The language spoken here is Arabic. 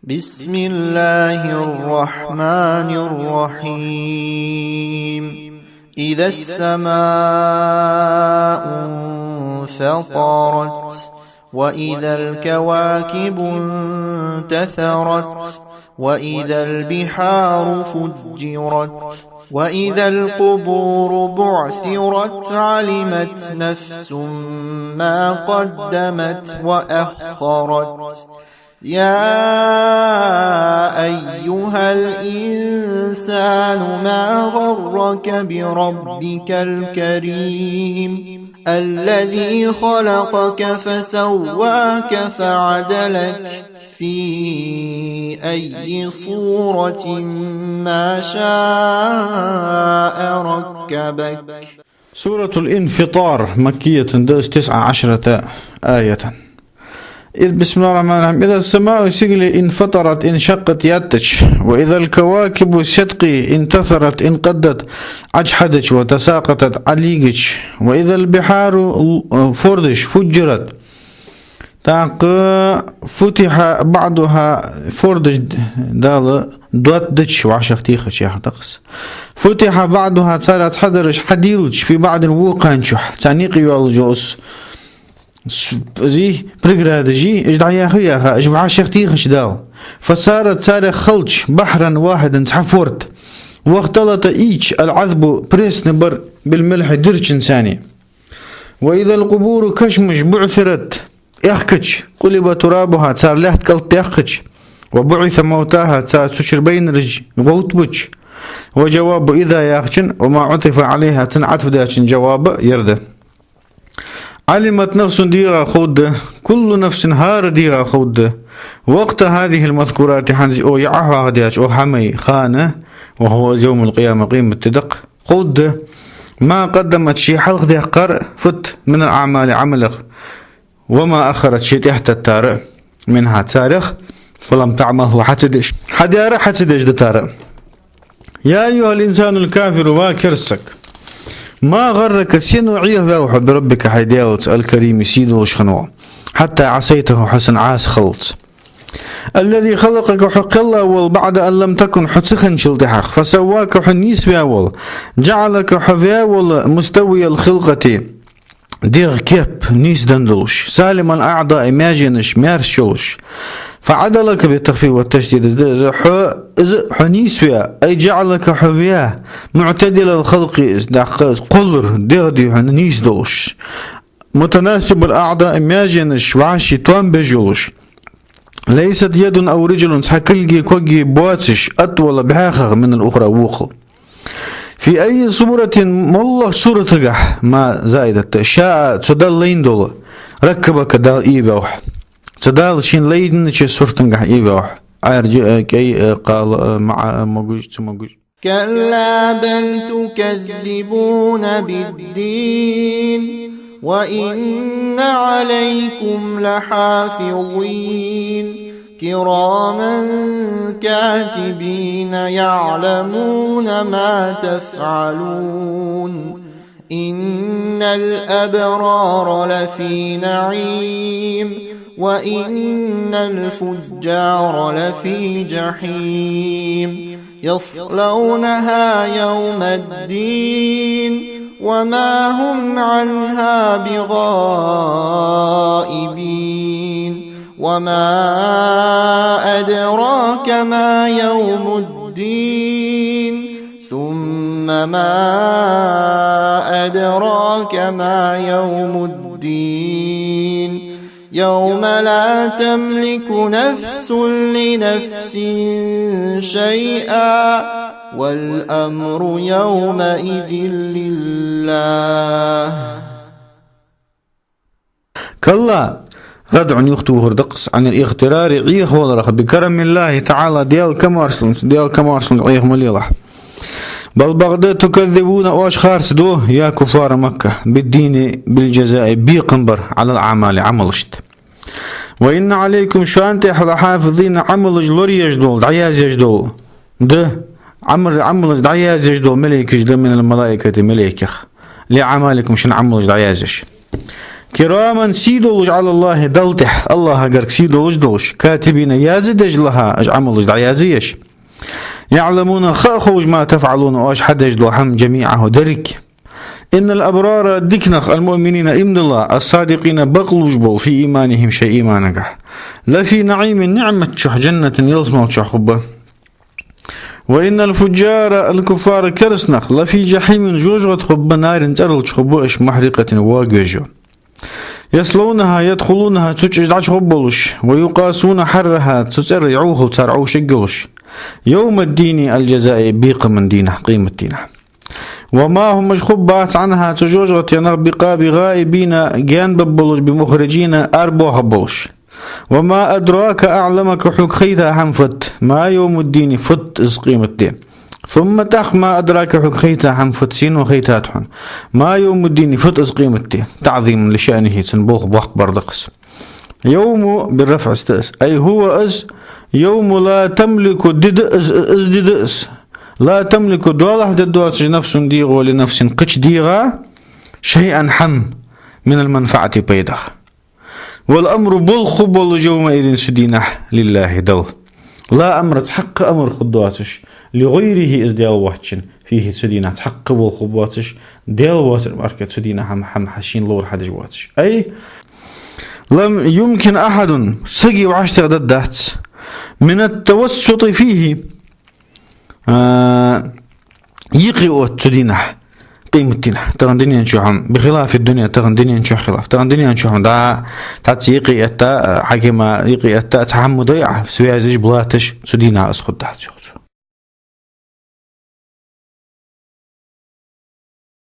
بسم الله الرحمن الرحيم إذا السماء انفطرت وإذا الكواكب انتثرت وإذا البحار فجرت وإذا القبور بعثرت علمت نفس ما قدمت وأخرت يا أيها الإنسان ما غرك بربك الكريم الذي خلقك فسواك فعدلك في أي صورة ما شاء ركبك. سورة الانفطار مكية 19 آية. بسم الله الرحمن الرحيم. إذا السماء سجل انفطرت انشقت ياتش وإذا الكواكب سدقي انتثرت انقدت أجحدت وتساقطت عليقش وإذا البحار فردش فجرت تاق فتح بعضها فردش دال دوات دتش وعشختيخش يا تقص فتح بعضها صارت حدرش حديلش في بعض الوقانشح تانيقي والجوس زي بريغرادجي اجدعيا خياها اجمع شختيخش داو فصارت صار خلش بحرا واحدا حفورت واختلط ايش العذب بريس نبر بالملح درج ثاني واذا القبور كشمش بعثرت يحكش قلب ترابها صار لحت قلت يحكش وبعث موتاها صار سشر بين رج غوتبش وجواب اذا يخشن وما عطف عليها تنعطف داشن جواب يرده علمت نفس ديغا خود كل نفس هار ديغا خود وقت هذه المذكورات حنج او يعها هدياش او حمي خانه وهو يوم القيامة قيمة تدق خود ما قدمت شي حلق دي قرء فت من الأعمال عملق وما أخرت شي تحت التارع منها تاريخ فلم تعمله حتدش حديارة حتدش دتارع. يا أيها الإنسان الكافر واكرسك ما غرك سينوعيه بوحد بربك حيداوت الكريم سيدو وشخنوع حتى عصيته حسن عاس خلط الذي خلقك حق الله والبعد أن لم تكن حتسخن شلتحق فسواك حنيس بأول جعلك حفياول مستوي الخلقة ديغ كيب نيس دندلوش سالما أعضاء ماجنش مارشلوش فعدلك بالتخفيف والتشديد حنيس بها أي جعلك حبياه معتدل الخلق قلر ديغدي حنيس دلوش متناسب الأعضاء ماجنش وعشي توان بجلوش ليست يد أو رجل سحكلجي كوجي بواتش أطول بحاخر من الأخرى ووخل في أي صورة مالله صورة تقح ما زايدة شاء تدل لين دول ركبك دال إيبوح تدال شين لين شي صورة تقح إيبوح أرجع كي قال مع موجود كلا بل تكذبون بالدين وإن عليكم لحافظين كراما كاتبين يعلمون ما تفعلون إن الأبرار لفي نعيم وإن الفجار لفي جحيم يصلونها يوم الدين وما هم عنها بغائبين وما أدراك ما يوم الدين ثم ما أدراك ما يوم الدين يوم لا تملك نفس لنفس شيئا والأمر يومئذ لله. كلا ردع يخطو هردقص عن الاغترار عيخ والرخ بكرم الله تعالى ديال كمارسلون عيخ مليلح بل بغداد تكذبون واش خارس دو يا كفار مكة بالدين بالجزاء بيقنبر على الأعمال عملشت وإن عليكم شانت إحدى حافظين عمل جلور يجدول دعياز يجدول ده عمل دعياز يجدول ملك يجدول من الملائكة ملك لعمالكم شن عمل دعيازش كراما سيدولج على الله دلتح الله قرك سيدولج دولش كاتبين يازدج لها اجعملج دعيازيش يعلمون خاخوج ما تفعلون واش حدج لهم جميعه درك إن الأبرار دكنخ المؤمنين إمن الله الصادقين بقلوج بول في إيمانهم شيء إيمانك لفي نعيم نعمة شح جنة يلزم شخبة وإن الفجار الكفار كرسنخ لفي جحيم جوجغت خب نار ترل شخبوش محرقة واجوجو يصلونها يدخلونها تشجعش خبولش ويقاسون حرها تسرعوه تسرعو شقلش يوم الدين الجزاء بيق من دينه قيمة دينه وما هم مشخبات عنها تجوجغت ينبقى بغائبين جان ببولش بمخرجين أربوها بولش وما أدراك أعلمك حق خيتها حنفت ما يوم الدين فت إز قيمة دين ثم تخ ما أدراك حق خيتها حنفت سين وخيتاتحن ما يوم الدين فت إز قيمة دين تعظيم لشأنه سنبوخ بأخبر دقس يوم بالرفع استأس أي هو إز يوم لا تملك ددأس لا تملك دولة ددواتش نفس ديغو لنفس قش ديغا شيئا حم من المنفعة بيدخ والأمر بالخبل يومئذ سدينح لله دل لا أمر تحق أمر خدواتش لغيره إز ديال وحشن فيه سدينح تحق بالخبواتش ديال واتر ماركت سدينح هم حشين لور حد جواتش أي لم يمكن أحد سقي وعشت ضدات من التوسط فيه يقيء تدينح قيمتنا ترى الدنيا نشوفهم بخلاف الدنيا ترى الدنيا نشوف خلاف ترى الدنيا نشوفهم دا تعطي يقيء حكيمة يقيء تحمل ضيع سويا زيج بلاتش تدينها أسخد تحت